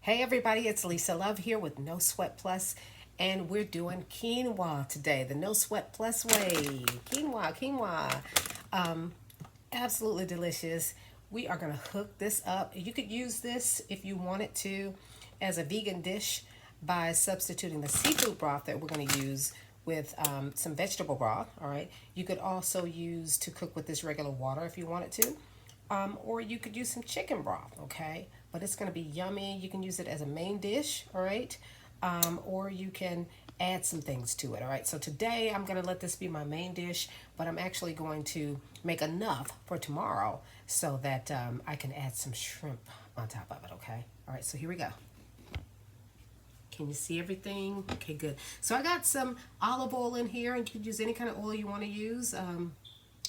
Hey everybody, it's Lisa Love here with No Sweat Plus, and we're doing quinoa today, the No Sweat Plus way. Quinoa. Um, Absolutely delicious. We are going to hook this up. You could use this if you wanted to as a vegan dish by substituting the seafood broth that we're going to use with some vegetable broth. All right. You could also use to cook with this regular water if you wanted to. Or you could use some chicken broth, okay? But it's going to be yummy. You can use it as a main dish, all right? Or you can add some things to it, all right? So today I'm going to let this be my main dish, but I'm actually going to make enough for tomorrow so that I can add some shrimp on top of it, okay? All right, so here we go. Can you see everything? Okay, good. So I got some olive oil in here, and you can use any kind of oil you want to use.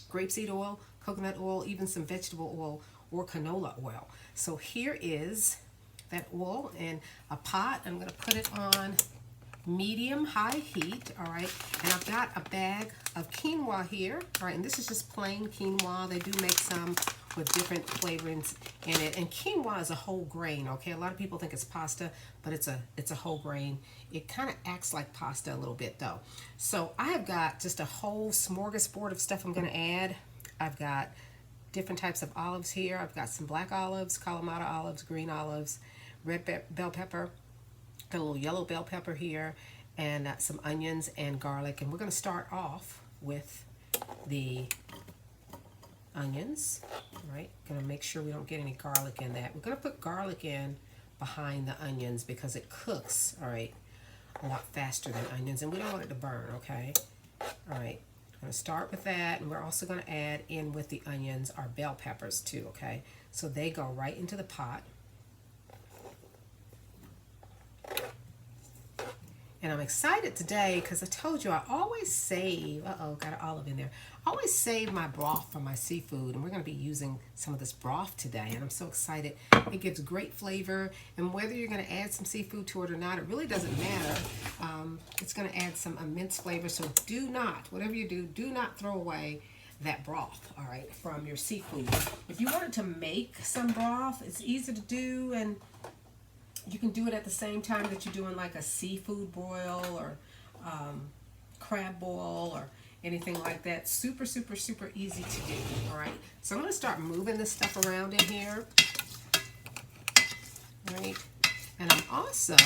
Grapeseed oil, coconut oil, even some vegetable oil or canola oil. So here is that oil in a pot. I'm going to put it on medium high heat, all right? And I've got a bag of quinoa here, all right? And this is just plain quinoa. They do make some with different flavorings in it. And quinoa is a whole grain, okay? A lot of people think it's pasta, but it's a whole grain. It kind of acts like pasta a little bit though. So I have got just a whole smorgasbord of stuff I'm going to add. I've got different types of olives here. I've got some black olives, Kalamata olives, green olives, red bell pepper, got a little yellow bell pepper here, and some onions and garlic. And we're going to start off with the onions, right? Going to make sure we don't get any garlic in that. We're going to put garlic in behind the onions because it cooks, all right, a lot faster than onions, and we don't want it to burn, okay? All right, I'm going to start with that, and we're also going to add in with the onions our bell peppers too, okay? So they go right into the pot. And I'm excited today because I told you I always save, got an olive in there. I always save my broth for my seafood, and we're going to be using some of this broth today, and I'm so excited. It gives great flavor, and whether you're going to add some seafood to it or not, it really doesn't matter. It's going to add some immense flavor, so do not, whatever you do not throw away that broth, all right, from your seafood. If you wanted to make some broth, it's easy to do, and you can do it at the same time that you're doing like a seafood boil or crab boil or anything like that. Super, super, super easy to do, all right? So I'm going to start moving this stuff around in here, right? And I'm also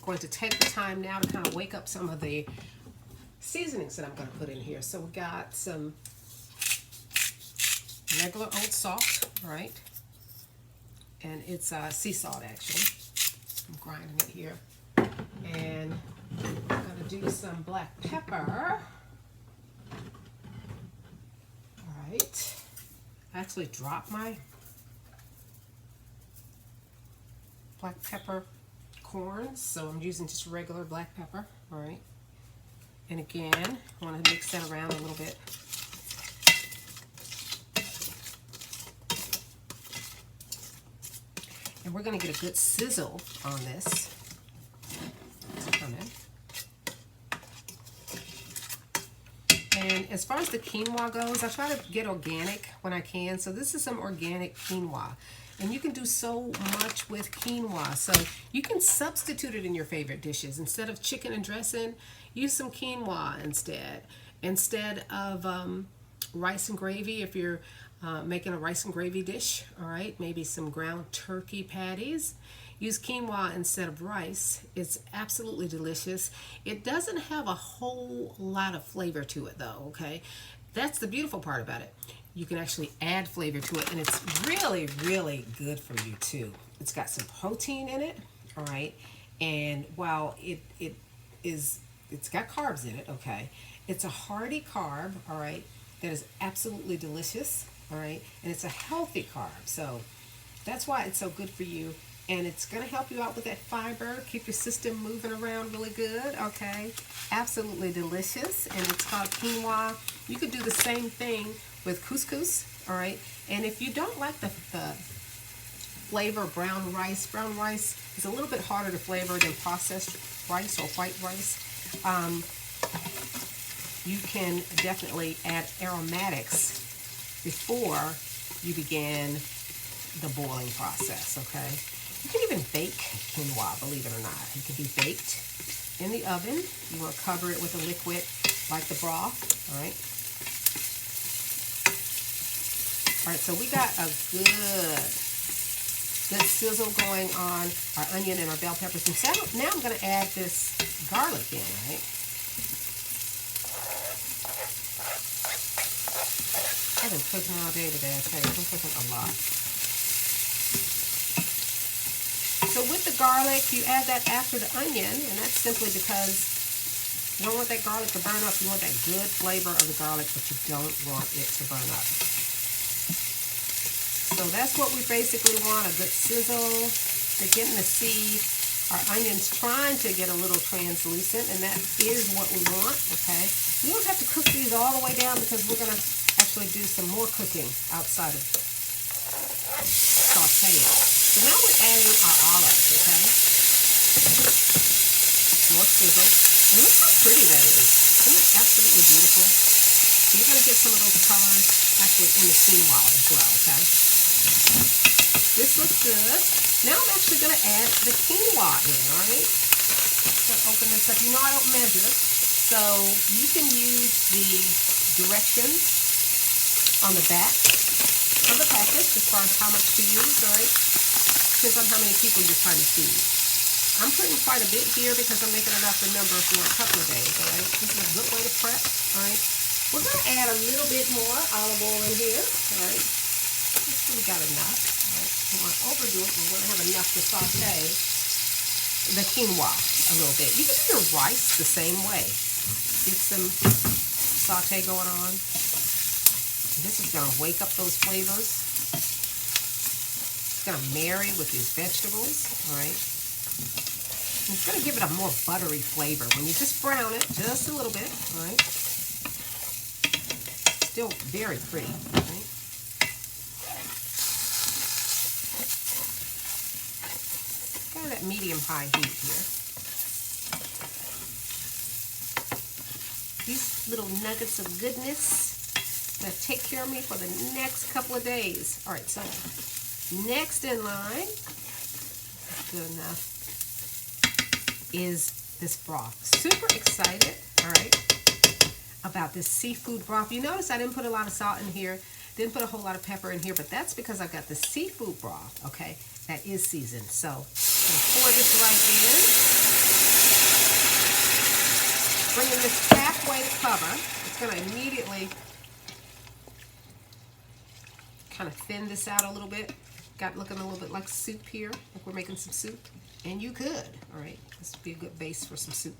going to take the time now to kind of wake up some of the seasonings that I'm going to put in here. So we got some regular old salt, all right? And it's sea salt actually. I'm grinding it here. And I'm going to do some black pepper. All right. I actually dropped my black pepper corns, so I'm using just regular black pepper. All right. And again, I want to mix that around a little bit. And we're going to get a good sizzle on this. Come in. And as far as the quinoa goes, I try to get organic when I can. So this is some organic quinoa. And you can do so much with quinoa. So you can substitute it in your favorite dishes. Instead of chicken and dressing, use some quinoa instead. Instead of rice and gravy, if you're making a rice and gravy dish, all right, maybe some ground turkey patties. Use quinoa instead of rice. It's absolutely delicious. It doesn't have a whole lot of flavor to it though, okay? That's the beautiful part about it. You can actually add flavor to it, and it's really, really good for you too. It's got some protein in it, all right? And while it's got carbs in it, okay? It's a hearty carb, all right, that is absolutely delicious. All right, and it's a healthy carb, so that's why it's so good for you, and it's going to help you out with that fiber, keep your system moving around really good, okay? Absolutely delicious, and it's called quinoa. You could do the same thing with couscous, all right? And if you don't like the flavor of brown rice is a little bit harder to flavor than processed rice or white rice. You can definitely add aromatics before you begin the boiling process, okay? You can even bake quinoa, believe it or not. It can be baked in the oven. You want to cover it with a liquid like the broth, all right? All right, so we got a good sizzle going on our onion and our bell peppers. And so now I'm going to add this garlic in, right? I've been cooking all day today, I tell you. I'm cooking a lot. So with the garlic, you add that after the onion, and that's simply because you don't want that garlic to burn up. You want that good flavor of the garlic, but you don't want it to burn up. So that's what we basically want, a good sizzle. We're getting to see our onions trying to get a little translucent, and that is what we want, okay? We don't have to cook these all the way down because we're going to actually do some more cooking outside of sauteing. So now we're adding our olives, okay? More sizzle. And look how pretty that is. Isn't it absolutely beautiful? So you're going to get some of those colors actually in the quinoa as well, okay? This looks good. Now I'm actually going to add the quinoa in, all right? So open this up. You know I don't measure, so you can use the directions on the back of the package as far as how much to use, all right? Depends on how many people you're trying to feed. I'm putting quite a bit here because I'm making enough to number for a couple of days, all right? This is a good way to prep, all right? We're going to add a little bit more olive oil in here, all right? We got enough. Right? We don't want to overdo it. We want to have enough to saute the quinoa a little bit. You can do your rice the same way. Get some saute going on. This is going to wake up those flavors. It's going to marry with these vegetables. All right. And it's going to give it a more buttery flavor when you just brown it just a little bit. All right. Still very pretty. All right. That medium-high heat here. These little nuggets of goodness gonna take care of me for the next couple of days. All right, so next in line, good enough, is this broth. Super excited, all right, about this seafood broth. You notice I didn't put a lot of salt in here, didn't put a whole lot of pepper in here, but that's because I've got the seafood broth, okay, that is seasoned. So pour this right in. Bringing this halfway to cover. It's going to immediately kind of thin this out a little bit. Got looking a little bit like soup here, like we're making some soup. And you could, all right? This would be a good base for some soup.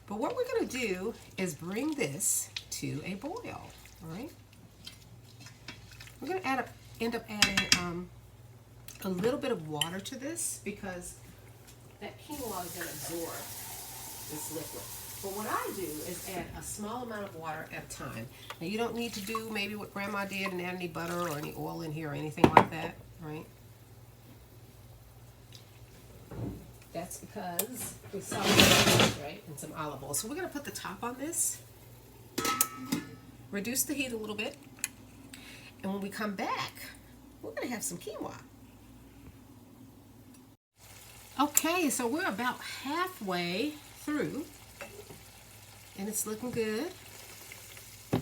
But what we're going to do is bring this to a boil, all right? We're going to end up adding a little bit of water to this because that quinoa is going to absorb this liquid. But what I do is add a small amount of water at a time. Now you don't need to do maybe what Grandma did and add any butter or any oil in here or anything like that, right? That's because we saw this, right, and some olive oil. So we're going to put the top on this, reduce the heat a little bit, and when we come back, we're going to have some quinoa. Okay, so we're about halfway through, and it's looking good. You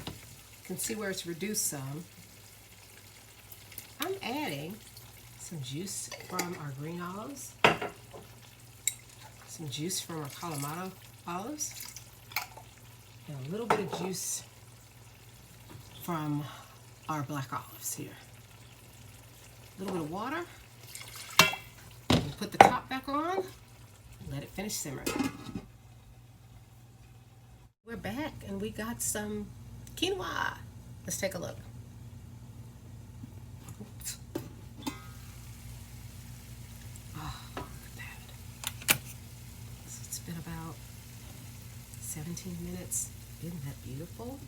can see where it's reduced some. I'm adding some juice from our green olives, some juice from our Kalamata olives, and a little bit of juice from our black olives here. A little bit of water. Put the top back on, let it finish simmering. We're back and we got some quinoa. Let's take a look. Oops. Oh, look at that. So it's been about 17 minutes. Isn't that beautiful?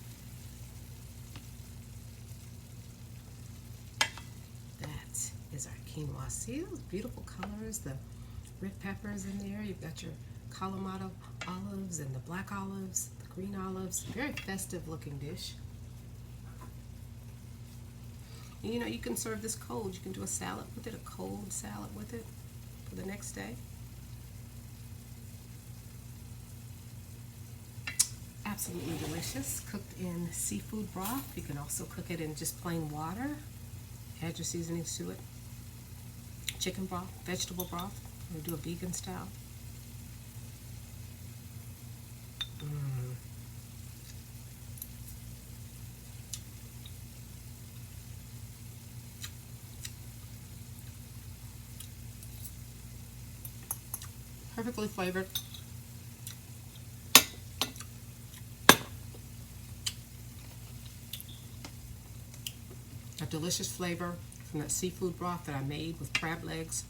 That is our quinoa. See those beautiful colors, the red peppers in there. You've got your Kalamata olives and the black olives, the green olives. Very festive looking dish. And, you know, you can serve this cold. You can do a salad with it, a cold salad with it for the next day. Absolutely delicious. Cooked in seafood broth. You can also cook it in just plain water. Add your seasonings to it. Chicken broth, vegetable broth. I'm going to do a vegan style. Perfectly flavored. A delicious flavor from that seafood broth that I made with crab legs,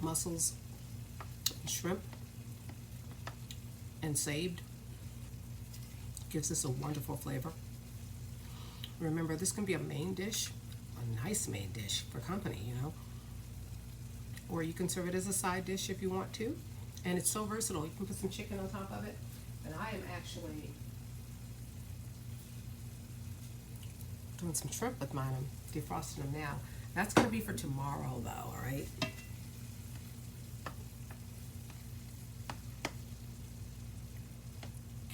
mussels, and shrimp, and saved. Gives this a wonderful flavor. Remember, this can be a main dish, a nice main dish for company, you know. Or you can serve it as a side dish if you want to. And it's so versatile. You can put some chicken on top of it. And I am actually doing some shrimp with mine. I'm defrosting them now. That's going to be for tomorrow, though, all right?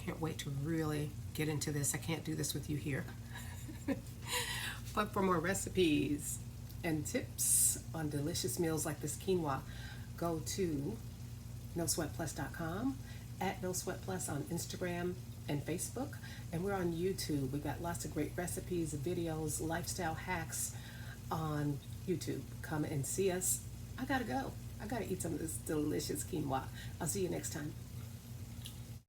Can't wait to really get into this. I can't do this with you here. But for more recipes and tips on delicious meals like this quinoa, go to nosweatplus.com, at nosweatplus on Instagram and Facebook, and we're on YouTube. We've got lots of great recipes, videos, lifestyle hacks on YouTube. Come and see us. I gotta go. I gotta eat some of this delicious quinoa. I'll see you next time.